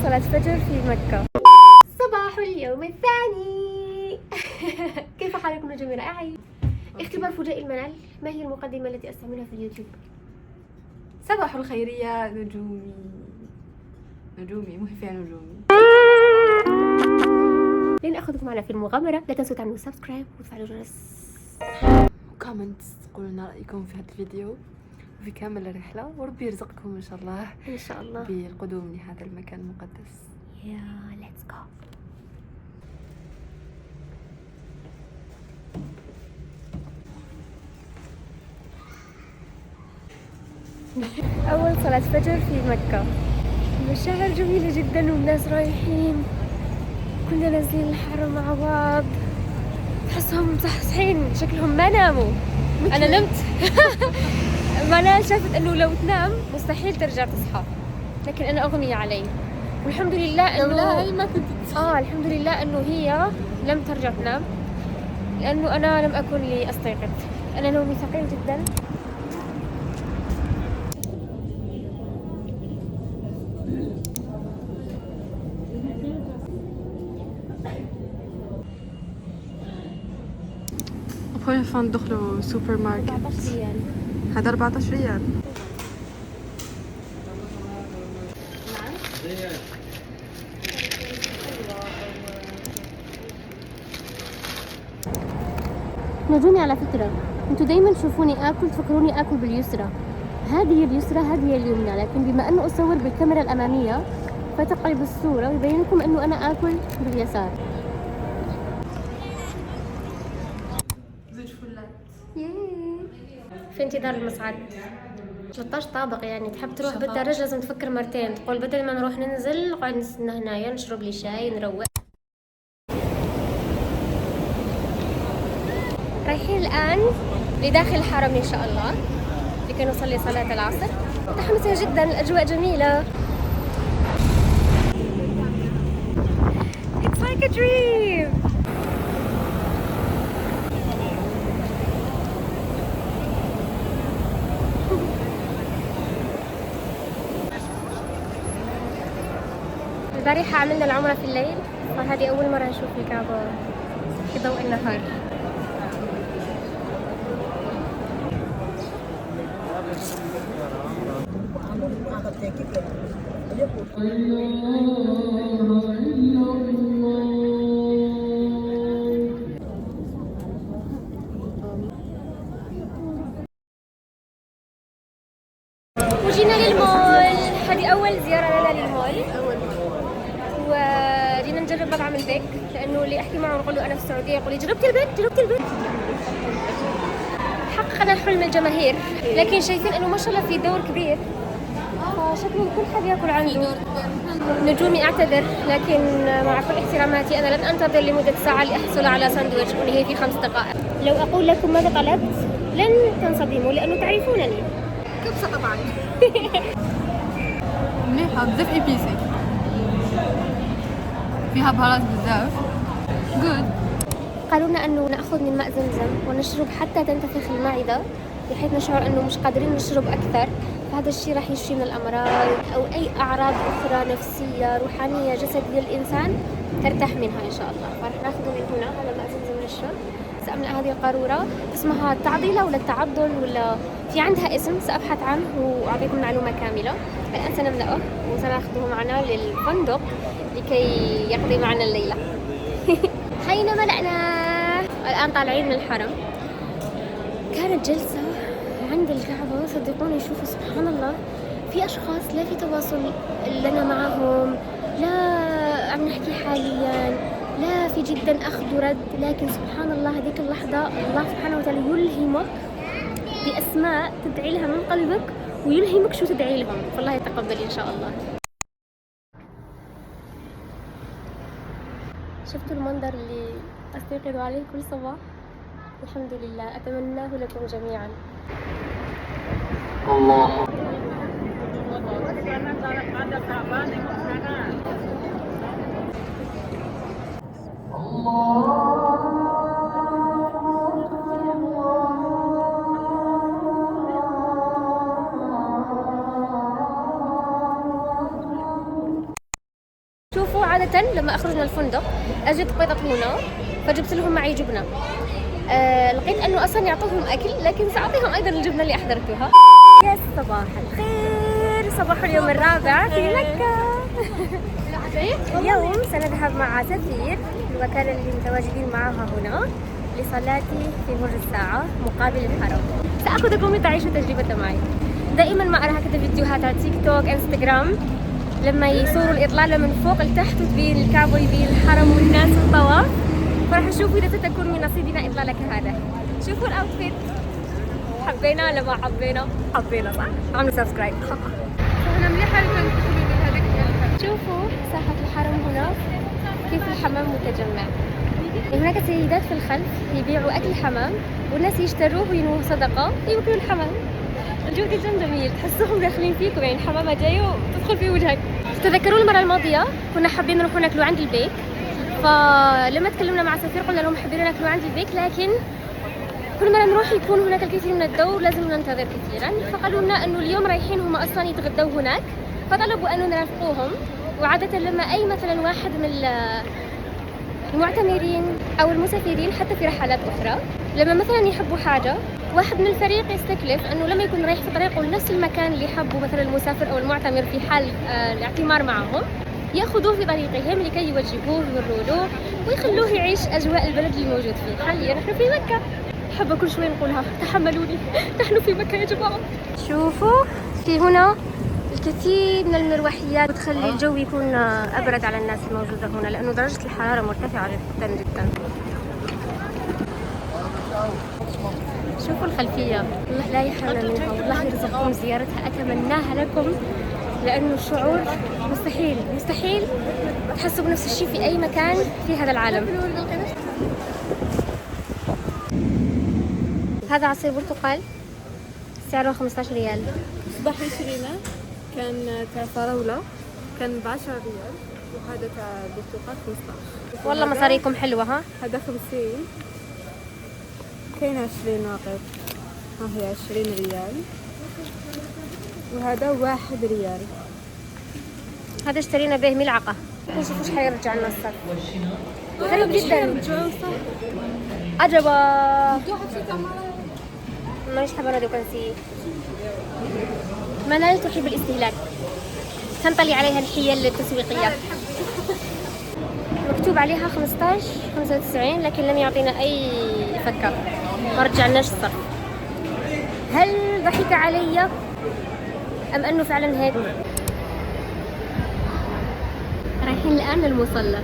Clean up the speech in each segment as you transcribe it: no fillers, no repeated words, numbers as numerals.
صلاة فجر في مكة. صباح اليوم الثاني. كيف حالكم جميع رائعين؟ اختبار فجاء المنال. ما هي المقدمة التي أستعملها في اليوتيوب؟ صباح الخيرية نجومي. ما هي فيها نجومي. لن أخذكم معنا في المغامرة. لا تنسوا تعملوا سبسكرايب وتفعلوا الجرس وكومنتس تقولوا لنا رأيكم في هذا الفيديو وفي كامل الرحلة، وربي يرزقكم إن شاء الله إن شاء الله بالقدوم لهذا المكان المقدس. يا ليتس جو. أول صلاة فجر في مكة. مشاعر جميلة جدا والناس رايحين، كنا نازلين الحرم مع بعض، تحسهم مصحصحين، شكلهم ما ناموا. أنا نمت. منال شافت إنه لو تنام مستحيل ترجع تصحى، لكن أنا أغمي علي، والحمد لله إنه لا ما كنت الحمد لله إنه هي لم ترجع تنام، لأنه أنا لم أكن لأستيقظ. أنا نومي ثقيل جدا. أخوي فان ندخلوا سوبر ماركت. 14 ريال. هذا 14 ريال. نجوني على فكرة، انتوا دايما تشوفوني اكل تفكروني اكل باليسرى. هذه اليسرى، هذه اليمنى، لكن بما انه اصور بالكاميرا الامامية فتقلب الصورة ويبين لكم انه انا اكل باليسار. في انتظار المصعد. 13 طابق، يعني تحب تروح بالدرج لازم تفكر مرتين، تقول بدل ما نروح ننزل نقعد نستنى هنايا نشرب لي شاي نروق. رايحين الآن لداخل الحرم إن شاء الله لكي نصلي صلاة العصر. متحمسة جدا، الأجواء جميلة. It's like a dream. البارحة عملنا العمرة في الليل، وهذه أول مرة نشوف الكعبة في ضوء النهار. وجينا للمول، هذه أول زيارة لنا للمول، وجينا نجرب مطعم البيك، لأنه اللي أحكي معه نقول له أنا في السعودية يقول لي جربت البيك. حققنا حلم الجماهير، لكن شايفين إنه ما شاء الله في دور كبير، فشكله كل حد ياكل عنده. نجومي أعتذر، لكن مع كل احتراماتي أنا لن أنتظر لمدة ساعة لأحصل على ساندويتش ونهي في 5 دقائق. لو أقول لكم ماذا طلبت لن تنصدموا، لأنه تعرفونني. كبسة طبعا. مليحة بزاف إيبيسي، فيها بهارات بزاف. جود. قالوا لنا أنه نأخذ من ماء زمزم ونشرب حتى تنتفخ المعدة، بحيث نشعر أنه مش قادرين نشرب أكثر، فهذا الشيء راح يشفي من الأمراض أو أي أعراض أخرى نفسية روحانية جسدية الإنسان ترتاح منها إن شاء الله. فرح ناخذه من هنا، هذا ماء زمزم نشرب. سأملأ هذه القارورة، اسمها التعضيلة ولا التعضل ولا في عندها اسم، سأبحث عنه وأعطيكم معلومة كاملة. الآن سنملأه وسنأخذه معنا للفندق لكي يقضي معنا الليلة. حين ملأنا الآن طالعين من الحرم. كانت جلسة عند الكعبة، صدقوني شوفوا سبحان الله، في أشخاص لا في تواصل لنا معهم، لا عم نحكي حاليا، لا في جدا أخذ ورد، لكن سبحان الله هذيك اللحظة الله سبحانه وتعالى يلهمك بأسماء تدعي لها من قلبك ويلهمك شو تدعي لهم، فالله يتقبل إن شاء الله. شفتوا المنظر اللي أستيقظ عليه كل صباح؟ الحمد لله، أتمناه لكم جميعا. الله عادة لما أخرج من الفندق أجد قطط هنا، فجبت لهم معي جبنة. لقيت أنه أصلا يعطوهم أكل، لكن سأعطيهم أيضا الجبنة اللي أحضرتها. يا صباح الخير، صباح اليوم الرابع في مكة. اليوم سنذهب مع سفير المكان اللي متواجدين معها هنا لصلاتي في برج الساعة مقابل الحرم. سأخذكم لتعيشوا تجربة معي. دائما ما أرى هكذا فيديوهات على تيك توك انستغرام لما يصوروا الإطلالة من فوق لتحت وتبين الكعبة ويبين الحرم والناس والطواف، فراح أشوف إذا ستكون من نصيبنا إطلالة كهذا. شوفوا الأوتفيت، حبينا ولا ما حبينا؟ حبينا صح؟ عملوا سبسكرايب. أنا مليحة لما ندخلوا لهذاك. شوفوا ساحة الحرم هنا كيف الحمام متجمع. هناك سيدات في الخلف يبيعوا أكل حمام والناس يشتروه وينوه صدقة يأكلوا الحمام. الجو جدا جميل، تحسوهم داخلين فيكم، يعني الحمامة جاية وتدخل في وجهك. تتذكرون المرة الماضية كنا حابين نروح ناكلوا عند البيك، فلما تكلمنا مع سفير قلنا لهم حابين ناكلوا عند البيك، لكن كل مرة نروح يكون هناك الكثير من الدور لازم ننتظر كثيرا، فقالوا لنا انه اليوم رايحين هم اصلا يتغدوا هناك، فطلبوا انه نرافقوهم. وعادة لما اي مثلا واحد من المعتمرين او المسافرين حتى في رحلات اخرى لما مثلا يحبوا حاجة، واحد من الفريق يستكلف انه لما يكون رايح في طريقه لنفس المكان اللي يحبه مثلا المسافر او المعتمر في حال الاعتمار معهم، ياخذوه في طريقهم لكي يوجهوه ويوروا له ويخلوه يعيش اجواء البلد اللي موجود فيه. حاليا نحن في مكة، حابة كل شوي نقولها، تحملوني. نحن في مكة يا جماعة. شوفوا في هنا الكثير من المروحيات بتخلي الجو يكون أبرد على الناس الموجودة هنا، لأنه درجة الحرارة مرتفعة جدا جدا. شوفوا الخلفية، الله لا يحرمنا منها، والله يرزقكم زيارتها، أتمناها لكم، لأنه الشعور مستحيل مستحيل تحسوا بنفس الشيء في أي مكان في هذا العالم. هذا عصير برتقال سعره 15 ريال. صباح شرينا كان تاع فراولة كان ب10 ريال، وهذا تاع برتقال 15. والله مصاريكم حلوة. ها هذا 50. كاين 20 واقف، ها هي 20 ريال، وهذا 1 ريال. هذا اشترينا به ملعقة، نشوف ايش حيرجع لنا الصرف. غريب جدا. عجبا مانيش حابة دوك نسي. منال تحب الاستهلاك، تنطلي عليها الحيل التسويقية. مكتوب عليها 15 95 لكن لم يعطينا أي فكة، ما رجعناش الصرف. هل ضحك علي أم أنه فعلا هيك؟ رايحين الآن للمصلى.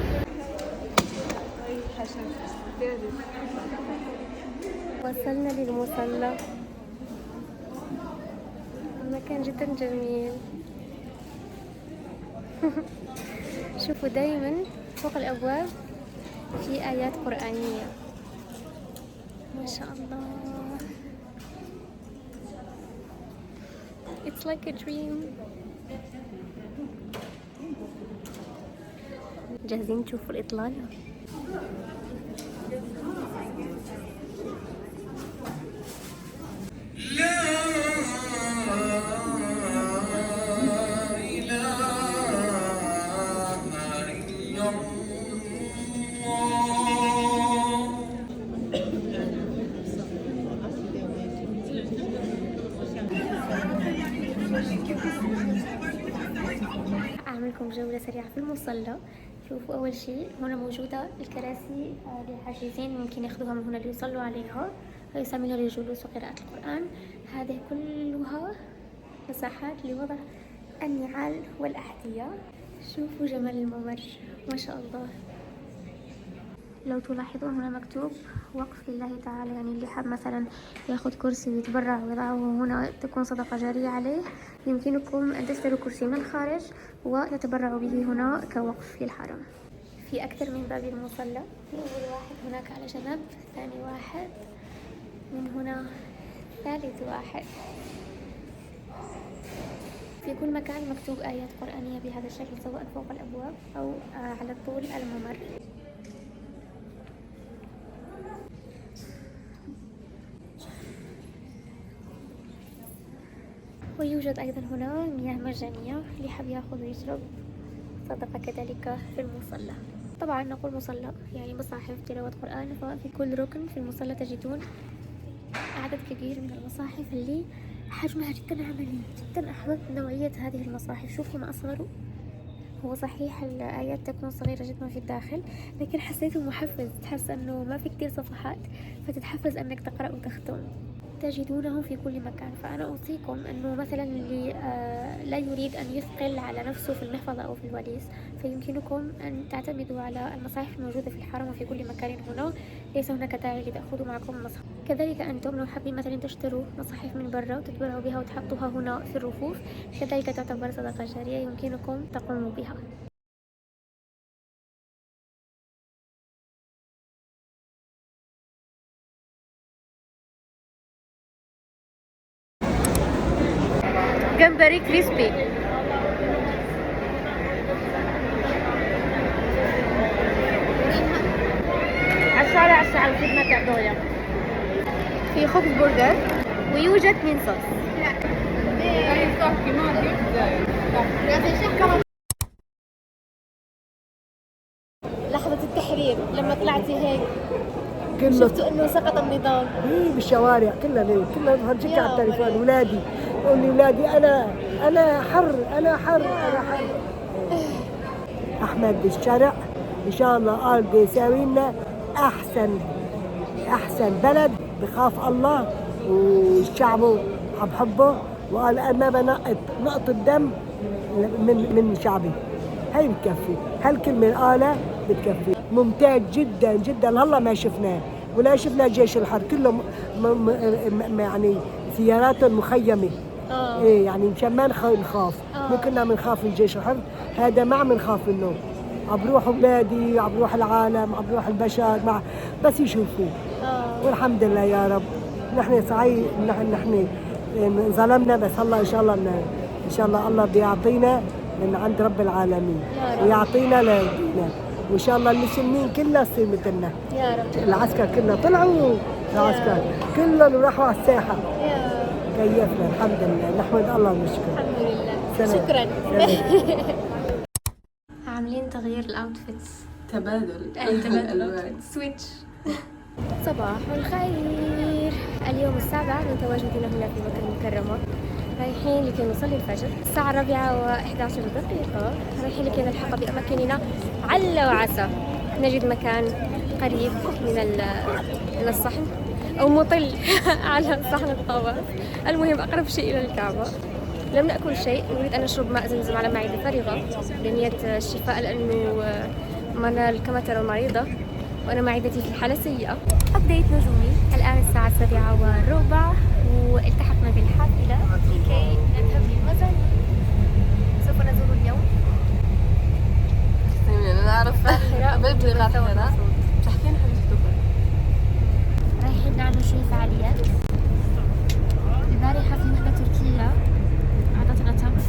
وصلنا للمصلى، المكان جدا جميل. شوفوا دايما فوق الأبواب في آيات قرآنية، ما شاء الله. It's like a dream. جاهزين تشوفوا الإطلالة؟ أعملكم جولة سريعة في المصلى. شوفوا أول شيء هنا موجودة الكراسي للحاجزين، ممكن ياخذوها من هنا ليصلوا عليها، ويستعملوها للجلوس وقراءة القرآن. هذه كلها مساحات لوضع النعال والأحذية. شوفوا جمال الممر، ما شاء الله. لو تلاحظون هنا مكتوب وقف لله تعالى، يعني اللي حاب مثلا ياخذ كرسي ويتبرع ويضعه هنا تكون صدقة جارية عليه، يمكنكم أن تشتروا كرسي من الخارج وتتبرعوا به هنا كوقف للحرم. في أكثر من باب المصلى، أول واحد هناك على جنب، ثاني واحد من هنا، ثالث واحد. في كل مكان مكتوب آيات قرآنية بهذا الشكل، سواء فوق الأبواب أو على طول الممر. ويوجد أيضا هنا مياه مجانية، اللي حاب ياخذ ويشرب صدق كذلك في المصلى. طبعا نقول مصلى يعني مصاحف تلاوة قرآن، ففي كل ركن في المصلى تجدون عدد كبير من المصاحف اللي حجمها جدا عملي. جدا أحببت نوعية هذه المصاحف. شوفوا ما أصغروا. هو صحيح الآيات تكون صغيرة جدا في الداخل، لكن حسيته محفز. تحس أنه ما في كتير صفحات فتتحفز أنك تقرأ وتختم. تجدونه في كل مكان. فأنا أوصيكم أنه مثلا اللي لا يريد أن يثقل على نفسه في المحفظة أو في الواليز، فيمكنكم أن تعتمدوا على المصاحف الموجودة في الحرم وفي كل مكان هنا. ليس هناك داعي لتأخذوا معكم المصحف. كذلك أنتم لو حابين مثلا تشتروا مصاحف من برا وتتبرعوا بها وتحطوها هنا في الرفوف، كذلك تعتبر صدقة جارية يمكنكم تقوموا بها. جمبري كريسبي. الشارع الخدمة تعطوها. في خبز برجر ويوجد من صوص. لحظة التحرير لما طلعتي هيك شفتوا انه سقط النظام. بالشوارع كلها فرجيك على التليفون. ولادي يقول لي ولادي انا حر. احمد بالشرع ان شاء الله قال بده يساوي لنا احسن بلد بخاف الله وشعبه عم بحبه، وقال انا ما بنقط الدم من شعبي. هي بتكفي، هالكلمه قالها بتكفي. ممتاز جدا جدا. هلا ما شفناه ولا شفنا جيش الحر كله يعني سياراته مخيمه. ايه يعني مشان ما نخاف. مو كنا بنخاف من جيش الحر، هذا ما عم نخاف منه. عم بروح اولادي، عم بروح العالم، عم بروح البشر بس يشوفوه. والحمد لله يا رب. نحن صحيح نحن ظلمنا، بس هلا ان شاء الله الله بيعطينا من عند رب العالمين ويعطينا لدينا، وان شاء الله المسلمين كلها تصير مثلنا يا رب. العسكر كلها طلعوا، العسكر كلهم راحوا على الساحه. كيفنا الحمد لله، نحمد الله ونشكر. الحمد لله. شكرا. عاملين تغيير الاوتفيتس، تبادل الالوان، سويتش. صباح الخير. اليوم 7 من تواجدنا هنا في مكة المكرمة. رايحين لكي نصلي الفجر. الساعة 4:11. رايحين لكي نلحق بأماكننا. عل وعسى نجد مكان قريب من الصحن أو مطل على صحن الطواف. المهم أقرب شيء إلى الكعبة. لم نأكل شيء. نريد أن نشرب ماء زمزم على معدة فارغة بنية الشفاء، لأنه منال كما ترى مريضة وأنا معدتي في حالة سيئة. أبديت نجومي. الآن الساعة 7:15 والتحقنا بالحافلة لكي نذهب للمزار. سوف نزور اليوم. أنا أعرف بلبلي غافرة. تحكين حديث رايحين نعمل شوي فعاليات. البارحة في وحدة تركية أعطتنا تمر.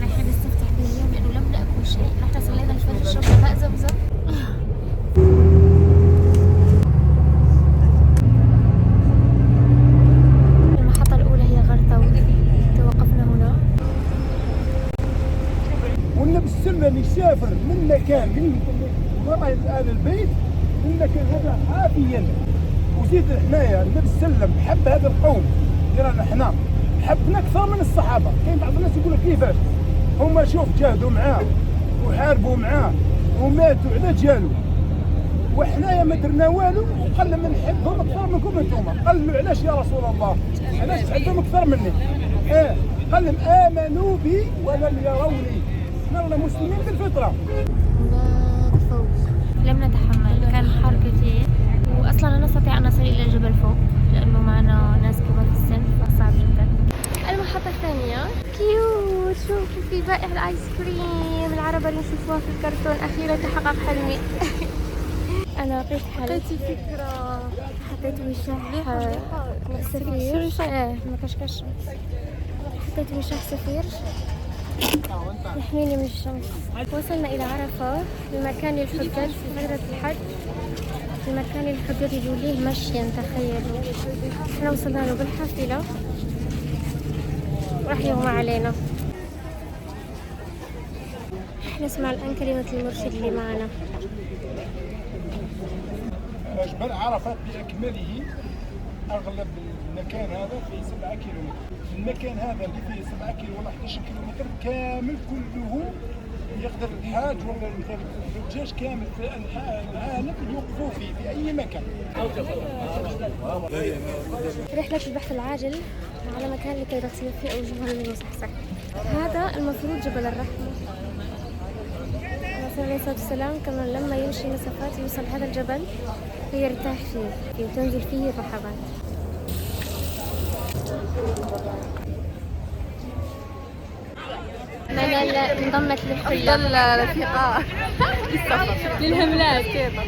رايحين نستفتح به اليوم لأنه لم نأكل شيء. رحنا صلينا الفجر، شربنا ماء زمزم. المحطة الأولى هي غرطة، توقفنا هنا. والنبي السلم يسافر من مكان من وراء آل البيت من مكان هذا حافيا. وزيد حنايا النبي السلم حب هذا القوم ديالنا حنا، حبنا اكثر من الصحابه. كاين بعض الناس يقول لك كيفاش هما شوف جاهدوا معاه وحاربوا معاه وماتوا على جالو، وحنايا ما درنا والو. قال لما نحبهم اكثر منكم انتم. قال له علاش يا رسول الله؟ علاش تحبهم اكثر مني؟ قال لهم امنوا بي ولم يروني. نحن مسلمين بالفطره. هناك فوق لم نتحمل، كان حر كثير، واصلا لا نستطيع ان نصل الى الجبل فوق لانه معنا ناس كبار في السن فصعب جدا. المحطة الثانية كيوت. شوفوا في بائع الايس كريم، العربة اللي نشوفوها في الكرتون. اخيرا تحقق حلمي. انا لقيت حل. لقيتي فكرة. حطيت وشاح سفير. مكشكش. حطيت وشاح سفير يحميني من الشمس. وصلنا إلى عرفة، المكان للحجاج في فترة الحج، المكان للحجاج يجوا ليه مشيا. تخيلوا احنا وصلنا له بالحافلة وراح يغمى علينا. رح نسمع الآن كلمة المرشد اللي معنا. جبل عرفات بأكمله أغلب المكان هذا فيه 7 كيلومتر. المكان هذا اللي فيه 7 كيلو ولا 11 كيلومتر كامل كله يقدر الحاج ولا مثلا الحجاج كامل في أنحاء العالم يوقفوا فيه في أي مكان. رحلة البحث العاجل على مكان لكي تغسل فيه أوجهنا من المصحصح. هذا المفروض جبل الرحمة. الرسول عليه الصلاة والسلام كمان لما يمشي مسافات يوصل هذا الجبل يرتاح فيه وتنزل فيه الرحبات. منال انضمت للحلة. أفضل رفيقة للسفر للهملات كذا.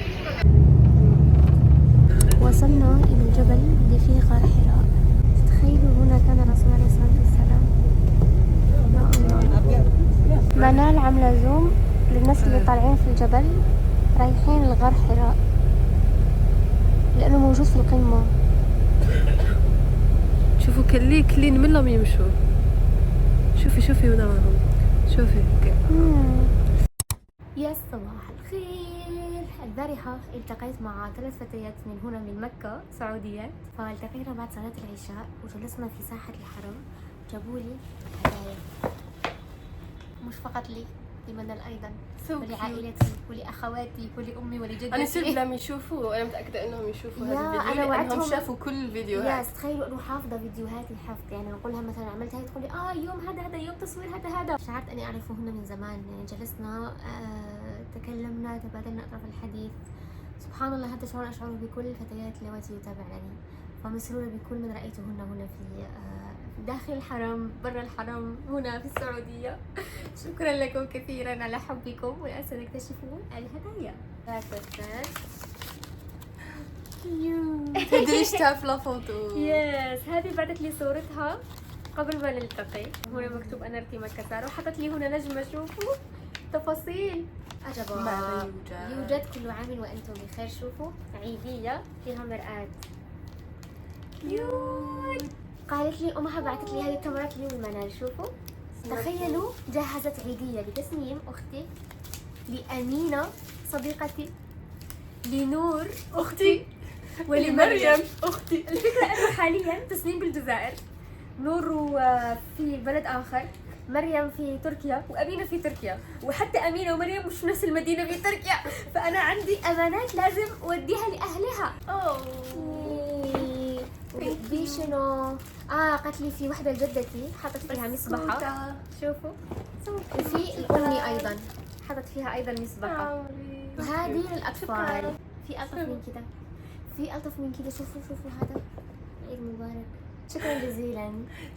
وصلنا إلى الجبل اللي فيه غار حراء. تخيلوا هنا كان الرسول عليه الصلاة والسلام. يا الله. منال عاملة زوم للناس اللي طالعين في الجبل رايحين لغار حراء لأنه موجود في القمة. شوفوا كلين منهم يمشوا. شوفي ودورهم. شوفي. يا صباح الخير. البارحة التقيت مع 3 فتيات من هنا من مكة سعوديات، فالتقينا بعد صلاة العشاء وجلسنا في ساحة الحرم. جابوا لي هدايا مش فقط لي، لمنال أيضا ولعائلتي ولأخواتي ولأمي ولجدتي. أنا سيب لهم يشوفوا وأنا متأكدة إنهم يشوفوا هذا أنا الفيديو لأنهم وعدتهم. شافوا كل الفيديوهات. تخيلوا انه حافظه فيديوهاتي حفظ، يعني نقول لها مثلا عملت هاي تقولي يوم هذا يوم تصوير هذا. شعرت اني اعرفهن من زمان، يعني جلسنا تكلمنا تبادلنا اطراف الحديث. سبحان الله هذا شعور اشعره بكل الفتيات اللواتي يتابعنني، فمسرورة بكل من رايتهن هنا في داخل الحرم، برا الحرم، هنا في السعوديه. شكرا لكم كثيرا على حبكم، وسنكتشفون الهدايا. تدري تافلة فوتو. يس، هذه بعثت لي صورتها قبل ما نلتقي. هنا مكتوب أنا رتي مكة سارة، وحطت لي هنا نجمة. شوفوا تفاصيل عجبا. ماذا يوجد كل عام وأنتم بخير. شوفوا عيدية فيها مرآة. كيوت. قالت لي أمها بعثت لي هذه التمرات لي والمنال. شوفوا تخيلوا جهزت عيدية لتسنيم أختي، لأمينة صديقتي، لنور أختي، ولمريم أختي. الفكرة أنه حاليا تسنيم بالجزائر، نور في بلد آخر، مريم في تركيا، وأمينة في تركيا، وحتى أمينة ومريم مش نفس المدينة في تركيا، فأنا عندي أمانات لازم أوديها لأهلها. بيشنو قالت لي في وحدة لجدتي حطت فيها مصباحة. شوفوا وفي الأمي أيضا حطت فيها أيضا مصباحة. وهذه للأطفال. في ألطف من كده، في ألطف من كده. شوفوا هذا. عيد مبارك. شكرا جزيلا.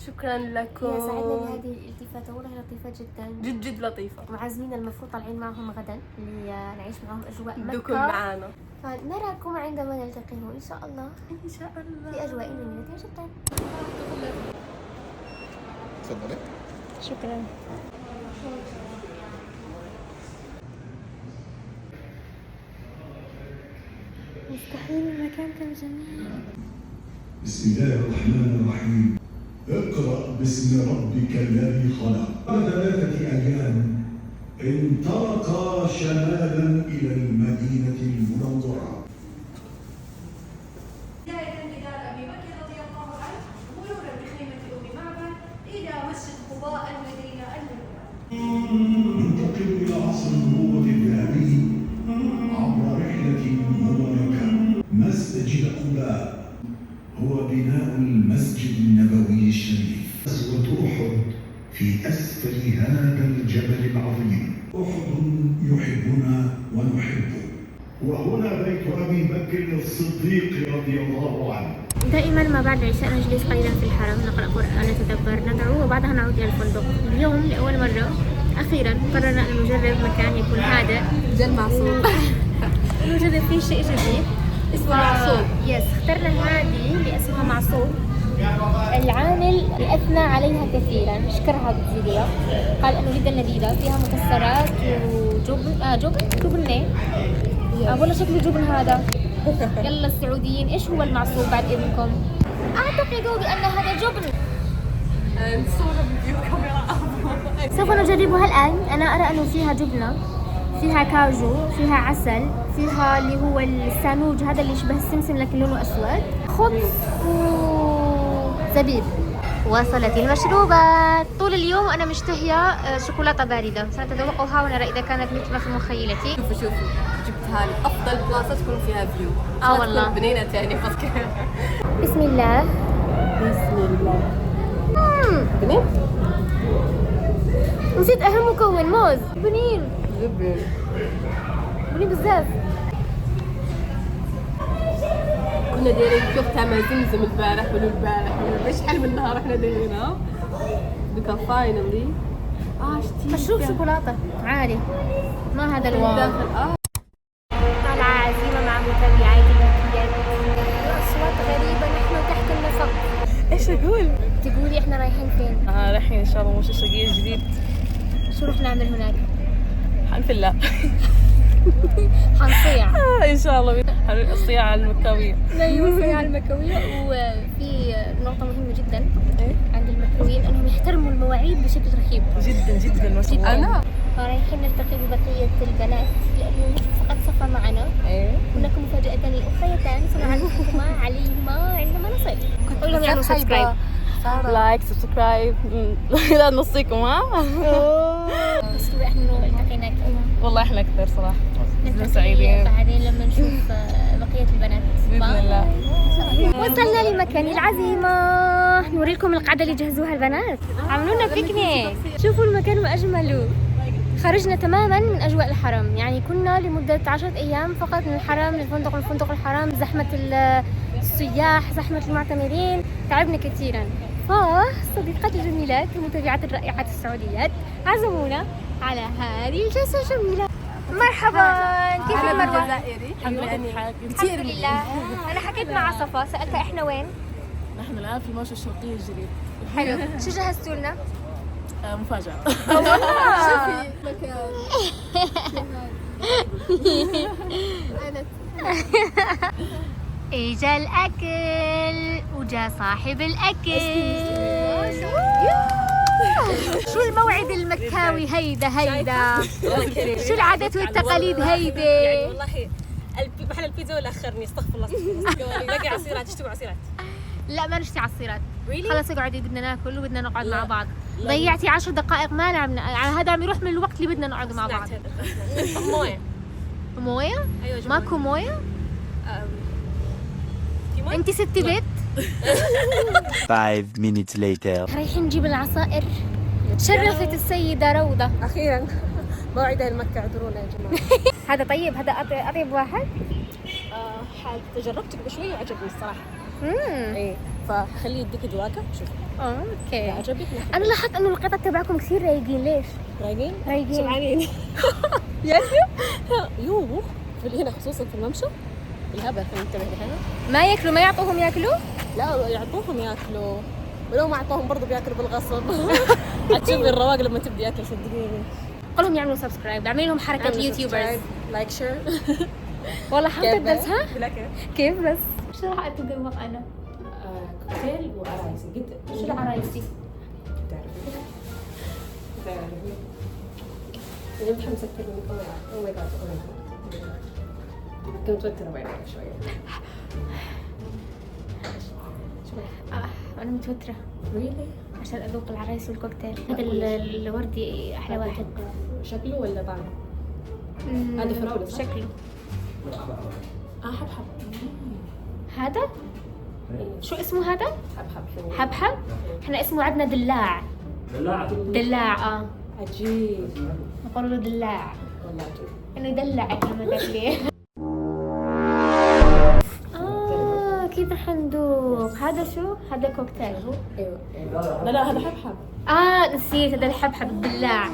شكرا لكم. يا سعدنا بهذه الالتفاتة، والله لطيفة جدا جد لطيفة. وعازمين المفروض طالعين معهم غدا لنعيش معهم أجواء مكة. بدكم معانا، فنراكم عندما نلتقيه إن شاء الله إن شاء الله في أجواء جميلة جدا. تفضلي. شكرا. مستحيل المكان كان جميل. بسم الله الرحمن الرحيم. اقرأ باسم ربك الذي خلق. بعد 3 أيام انطلقا شمالا إلى المدينة المنورة. بداية بدار أبي بكر رضي الله عنه مرورا بخيمة أم معبد إلى مسجد قباء المدينة المنورة. ننتقل إلى عصر النبوة الذهبي عبر رحلة مباركة. مسجد قباء هو بناء المسجد النبوي الشريف. غزوة أحد في أسفل هذا الجبل العظيم. أحد يحبنا ونحبه. وهنا بيت أبي بكر الصديق رضي الله عنه. دائما ما بعد العشاء نجلس قليلا في الحرم، نقرأ قرآن، نتدبر، ندعو، وبعدها نعود إلى الفندق. اليوم لأول مرة أخيرا قررنا أن نجرب مكان يكون هادئ جل معصوب. نجرب فيه شيء جديد اسمه معصوب. يس، اخترنا هذه اللي اسمها معصوب. العامل أثنى عليها كثيرا، شكرها بتزيدها، قال انه جدا لذيذة، فيها مكسرات وجبن جبنة. والله شكله جبن هذا. يلا السعوديين ايش هو المعصوب بعد اذنكم؟ اعتقد بان هذا جبن. نصور فيديو كاميرا. سوف نجربها الآن. أنا أرى أنه فيها جبنة، فيها كاجو، فيها عسل، فيها اللي هو السانوج هذا اللي يشبه السمسم لكن لونه أسود، خبز وزبيب. وصلت المشروبات. طول اليوم أنا مشتهية شوكولاتة باردة، سأتذوقها ونرى إذا كانت مثل في مخيلتي. شوفوا جبتها لي افضل بلاصه تكون فيها فيو. والله بنينه ثاني باسكو. بسم الله. بسم الله. بنين نسيت أهم مكون، موز. بنين زبل. بنين بزاف. كنا دايرين كيف تاع زمزم البارح شحال من نهار احنا دايرينها. دوكا فاينلي شتي مشروب شوكولاتة عادي، ما هذا الواو. داخل طالعة عزيمة مع متابعاتي الأكيد. أصوات غريبة، نحن تحت النفق. ايش اقول؟ تقولي احنا رايحين فين؟ رايحين ان شاء الله مش شقيق جديد. شو رح نعمل هناك؟ حنفلا. حنصيع. ان شاء الله الصياعة المكاوية. ايوه الصياعة المكوية. وفي نقطة مهمة جدا عند المكرويين انهم يحترموا المواعيد بشكل رهيب. جدا جدا ما شاء الله. انا رايحين نلتقي ببقية البنات لانه مش فقط صفا معنا. هناك مفاجأتان اخريتان سنعرفكما عليهما عندما نصل. قول لهم يعملوا سبسكرايب. لايك سبسكرايب. لا نوصيكم بس احنا التقينا كثير. والله احنا كثير صراحة. نلتقي سعيدين بعدين لما نشوف بقية البنات. بإذن الله. وصلنا لمكان العزيمة. نوريكم القعدة اللي جهزوها البنات. عملوا لنا بيكنيك. شوفوا المكان وأجمله. خرجنا تماما من أجواء الحرم، يعني كنا لمدة 10 أيام فقط من الحرم للفندق، من الفندق الحرم، زحمة السياح، زحمة المعتمرين، تعبنا كثيرا. فصديقاتي الجميلات المتابعات الرائعات السعوديات عزمونا على هذه الجلسة الجميلة. مرحبا، كيف المروة؟ الجزائري. الحمد لله. أنا حكيت مع صفا، سألتها إحنا وين؟ نحن الآن في الممشى الشرقي الجديد. حلو، شو جهزتوا لنا؟ مفاجأة. والله اجا الأكل وجا صاحب الأكل. شو الموعد المكاوي هيدا شو العادات والتقاليد هيدي؟ يعني والله محل البيتزا ولا اخرني استغفر الله باقي عصيرات. اشتروا عصيرات؟ لا ما نشتي عصيرات. Really؟ خلص اقعدي، بدنا ناكل وبدنا نقعد لا. مع بعض. لا. ضيعتي 10 دقائق ما نعم، على هذا عم يروح من الوقت اللي بدنا نقعد مع بعض. مويه. مويه؟ ايوه ماكو مويه؟ في مويه؟ انت ست بيت؟ 5 minutes later. رايحين نجيب العصائر. تشرفت السيدة روضة. اخيرا موعدها المكة، اعذرونا يا جماعه. هذا طيب، هذا أطيب واحد. جربت بشوي وعجبني الصراحه. امم ايه فخليه يديك دواكه شوف. اوكي. عجبك؟ انا لاحظت انه القطط تبعكم كثير رايقين، ليش؟ رايقين؟ رايقين. شبعانين. يوه في هنا خصوصا في الممشى الهبل. خلينا ننتبه لهنا. ما ياكلوا، ما يعطوهم ياكلوا؟ لا يعطوهم ياكلوا، ولو ما اعطوهم برضه بياكلوا بالغصب. هتشوفي الرواق لما تبدي ياكل صدقيني. قول لهم يعملوا سبسكرايب، اعملي لهم حركة يوتيوبرز. لايك شير. والله حاطة الدرس. ها؟ بلا كيف؟ كيف بس؟ شو راح اتذوق انا؟ كوكتيل وعرايسي قد شو العرايسي؟ تعرفي إذا متحمسة أكثر من أو ماي جاد كنت متوترة بعد شوية. انا متوترة ريلي؟ عشان اذوق العرايس والكوكتيل. هذا الوردي احلى واحد. شكله ولا طعمه؟ هذا فراولة صح؟ شكله. حبحب. هذا؟ شو اسمه هذا؟ حبحب. حبحب؟ احنا اسمه عندنا دلاع. دلاع عجيب. نقول له دلاع. والله عجيب. انه يدلعك لما تاكليه. كذا حندوق. هذا شو؟ هذا كوكتيل. ايوه. لا هذا حبحب. نسيت، هذا الحبحب الدلاع.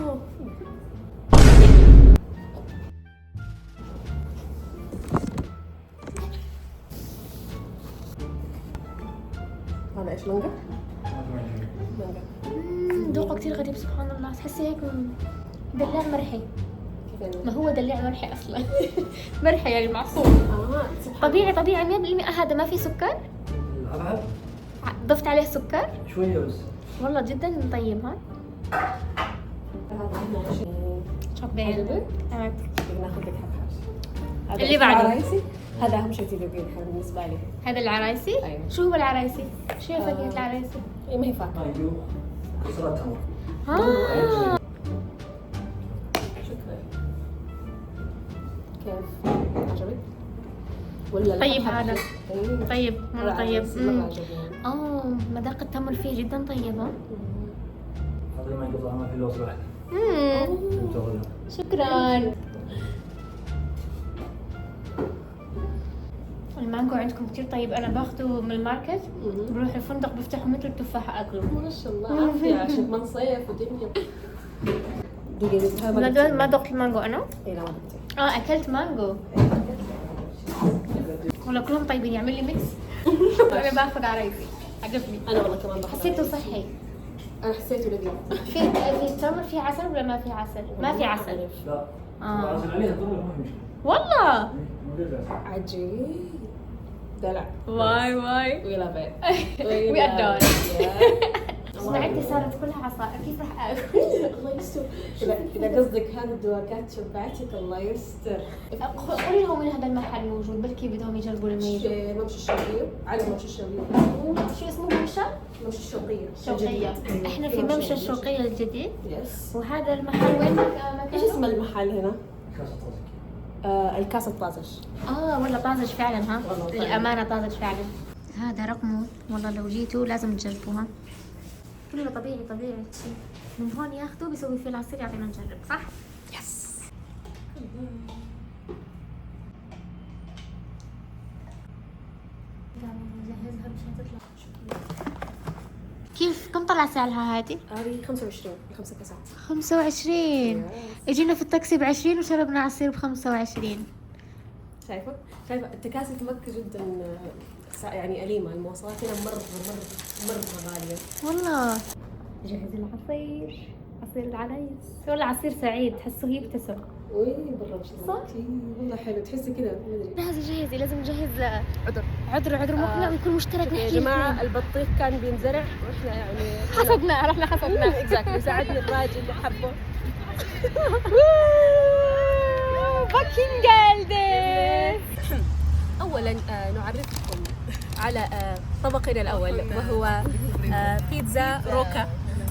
هذا ايش مانجا؟ ذوقه كثير غريب سبحان الله. تحسي هيك دلاع مرحي. كيف يعني؟ ما هو دلاع مرحي اصلا. مرحي يعني معصوم. طبيعي 100%. هذا ما فيه سكر؟ ضفت عليه سكر؟ شوية بس. والله جدا طيب. ها شوبين عجبك؟ تمام. ناخذ لك حبحاش. اللي بعده؟ العرايسي هذا اهم شيء تذوقين بالنسبه لي. هذا العرايسي؟ أيوة. شو هو العرايسي؟ شو هي فاكهة العرايسي؟ اي ما هي فاكهه. شكرا. كيف؟ عجبك؟ ولا طيب الحبحاش؟ هذا. أيوة. طيب مرة طيب. العرايسي مرة عجبني. مذاق التمر فيه جدا طيب. ها هذا ما يقطع ما في لو صباح. شكرا. المانجو عندكم كتير طيب. انا باخده من الماركت بروح الفندق بفتحه مثل التفاحة اكله. ما شاء الله عافيه عشان ما نصيف ودنيا. دقيقة ما دقت المانجو انا؟ اي لا ما دقتي. اكلت مانجو. والله كلهم طيبين. يعمل لي ميكس. انا باخذ عرايسي عجبني. انا والله كمان باخذ. حسيته صحي. انا حسيته لذيذ. في تمر في عسل ولا ما في عسل؟ ما في عسل. لا. عازل عليها ضروري ما في مشكله. والله عجيب. دلع. واي وي لاف ات. وي ادور. سمعتي صارت كلها عصائر. كيف راح اكل؟ الله يستر. اذا قصدك هذه الدواكات شبعتك الله يستر. قولي لهم من هذا المحل موجود. بلكي بدهم يجربوا الميزه. ممشى الشوقية. على ممشى الشوقية. شو اسمه ممشى؟ ممشى الشوقية. الشوقية. احنا في ممشى الشوقية الجديد. يس. وهذا المحل وين مكانه؟ ايش اسم المحل هنا؟ كاسة طازج. الكاسة طازج. والله طازج فعلا. ها والله طيب. للأمانة طازج فعلا. هذا رقمه. والله لو جيتوا لازم تجربوها. كله طبيعي طبيعي. من هون ياخذوا بيسوي فيه العصير يعطينا نجرب. صح؟ يس. نجهزها مشان تطلع. كيف كم طلع سعرها هذه؟ هذه 25 5 كاسات. 25. اجينا في التاكسي ب20 وشربنا عصير ب25. شايفة التكاسي في مكة جدا يعني أليمة. المواصلات هنا مرة غالية. والله جهز العصير. عصير العرايس. والله عصير سعيد. تحسه يبتسم. وي بالربش صح؟ والله حلو. تحسي كذا ما أدري. جهزي لازم نجهز عذر مقنع ويكون مشترك. يا نحكي جماعة البطيخ كان بينزرع واحنا يعني حصدناه. رحنا حصدناه. اكزاكتلي. ساعدنا الراجل اللي حبه. باكين جالدس. اولا نعرفكم على طبقنا الاول وهو بيتزا روكا.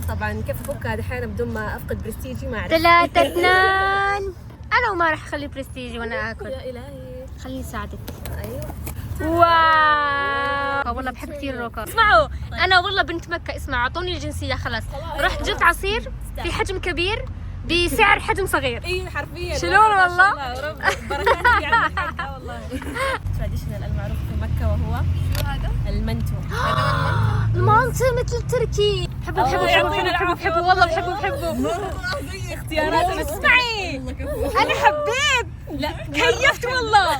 طبعا كيف افكها دحين بدون ما افقد برستيجي ما اعرف. 3-2. انا وما راح اخلي برستيجي وانا اكل. يا الهي. خليني اساعدك. ايوه. واو والله بحب كثير الروكا. اسمعوا انا والله بنت مكة. اسمعوا اعطوني الجنسية خلاص. رحت جبت عصير في حجم كبير بسعر حجم صغير. اي حرفيا. شلون والله. بركات يعني حقها والله. تراديشنال المعروف في مكة وهو شو هذا؟ المنتو. المانتو مثل التركي. بحبه والله بحبه. اختيارات. اسمعي انا حبيت. لا كيفت والله.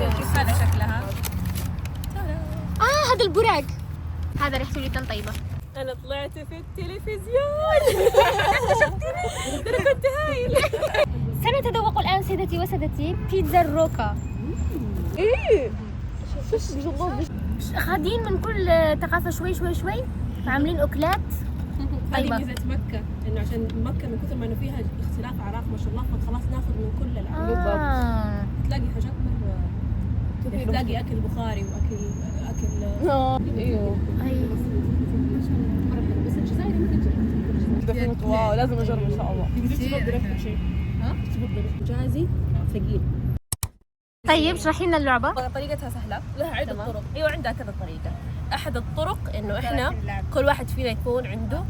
كيف هذا شكلها؟ هذا البراق. هذا ريحته جدا طيبة. انا طلعت في التلفزيون. شفتني؟ انا كنت هايل. سنتذوق الان سيدتي وسادتي بيتزا الروكا. خادين من كل ثقافة شوي وعاملين اكلات طيبة. هذه ميزة مكة انه عشان مكة من كثر ما انه فيها اختلاف اعراق ما شاء الله فخلاص ناخذ من كل الأعراق. تلاقي حاجات مرة كذا. تلاقي اكل بخاري واكل ايوه. بس الجزائر ممكن واو لازم اجرب ان شاء الله. تفضل اكثر شيء. تفضل جاهزي ثقيل. طيب اشرحي لنا اللعبة. طريقتها سهلة. لها عدة طرق. ايوه عندها كذا طريقة. احد الطرق انه احنا كل واحد فينا يكون عنده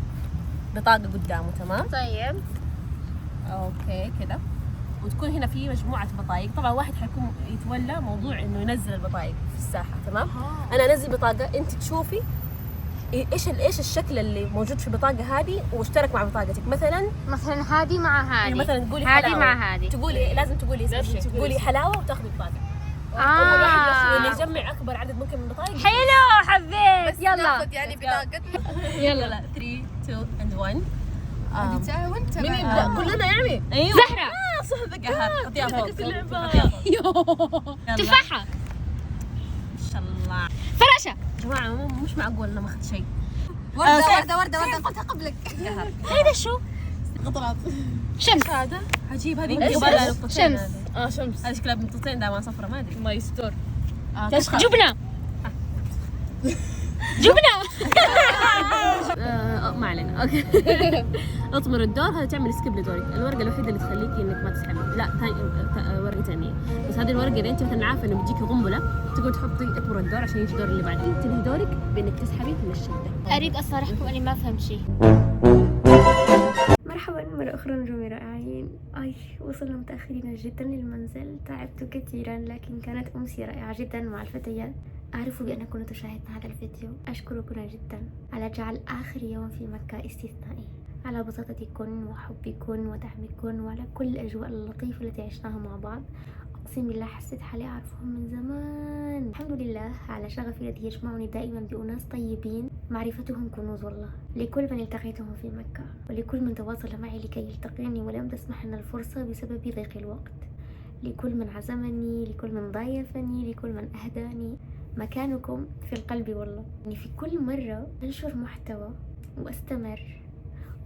بطاقة قدامه. تمام. طيب اوكي كذا. وتكون هنا في مجموعة بطايق. طبعا واحد حيكون يتولى موضوع انه ينزل البطايق في الساحة. تمام. انا انزل بطاقة انت تشوفي ايش الشكل اللي موجود في البطاقة هذه واشترك مع بطاقتك. مثلا هذه مع هذه. يعني مثلا تقولي هذه حلاوة. مع هذه. تقولي لازم تقولي اسم الشيء. تقولي حلاوة وتاخذي بطاقة. واللي يجمع اكبر عدد ممكن من البطايق. حلو حبيت. يلا يعني بطاقتنا. يلا 3 2 and 1. وانت مين يبدأ؟ كلنا يعني. ايوه. زهرة. صح ذكاء. خذيها فوق. تفاحة. ان شاء الله. فراشة. يا جماعة مش معقول انا ما اخذت شيء. وردة قلتها قبلك. هيدا شو؟ قطرات. شمس. هذا عجيب. هذه إيش؟ قبالها نقطتين. شمس. هذه. شمس. هذه شكلها بنقطتين دائما صفرة ما ادري. ما يستر. جبنة. جبنة. ما علينا. اوكي. اطمر الدور. هذا تعمل سكيب لدورك. الورقه الوحيده اللي تخليكي انك ما تسحبي. لا ورقه ثانيه. بس هذه الورقه اذا انت مثلا عارفه انه بتجيكي قنبله تقعد تحطي اطمر الدور عشان يجي الدور اللي بعده. تنهي دورك بانك تسحبي من الشده. اريد اصارحكم اني ما فهمت شيء. مرحبا مرة أخرى نجومي رائعين. وصلنا متأخرين جدا للمنزل. تعبت كثيرا لكن كانت أمسية رائعة جدا مع الفتيات. أعرف بأنكم تشاهدون هذا الفيديو. أشكركم جدا على جعل آخر يوم في مكة استثنائي، على بساطتكم وحبكم ودعمكم وعلى كل الأجواء اللطيفة التي عشناها مع بعض. أقسم بالله حسيت حالي أعرفهم من زمان. الحمد لله على شغفي الذي يجمعني دائما بأناس طيبين معرفتهم كنوز والله. لكل من التقيتهم في مكة ولكل من تواصل معي لكي يلتقيني ولم تسمح لنا الفرصة بسبب ضيق الوقت، لكل من عزمني، لكل من ضايفني، لكل من أهداني، مكانكم في القلب والله. يعني في كل مرة أنشر محتوى وأستمر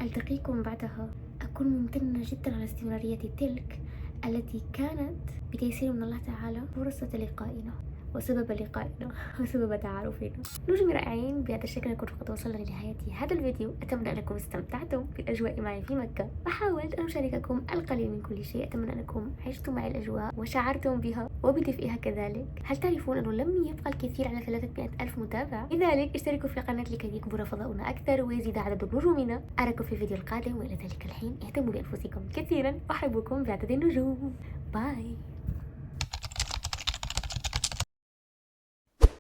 ألتقيكم بعدها أكون ممتنة جدا على استمرارية تلك التي كانت بتيسير من الله تعالى فرصة لقائنا وسبب لقائنا وسبب تعارفنا. نجومي رائعين، بهذا الشكل نكون قد وصلنا لنهاية هذا الفيديو. أتمنى أنكم استمتعتم بالأجواء معي في مكة. حاولت أن أشارككم القليل من كل شيء. أتمنى أنكم عشتم معي الأجواء وشعرتم بها وبدفئها كذلك. هل تعرفون أنه لم يبقى الكثير على 300,000 متابع؟ لذلك اشتركوا في القناة لكي يكبر فضاؤنا أكثر ويزيد عدد نجومنا. أراكم في الفيديو القادم، وإلى ذلك الحين اهتموا بأنفسكم كثيرا. أحبكم بعدد النجوم. باي.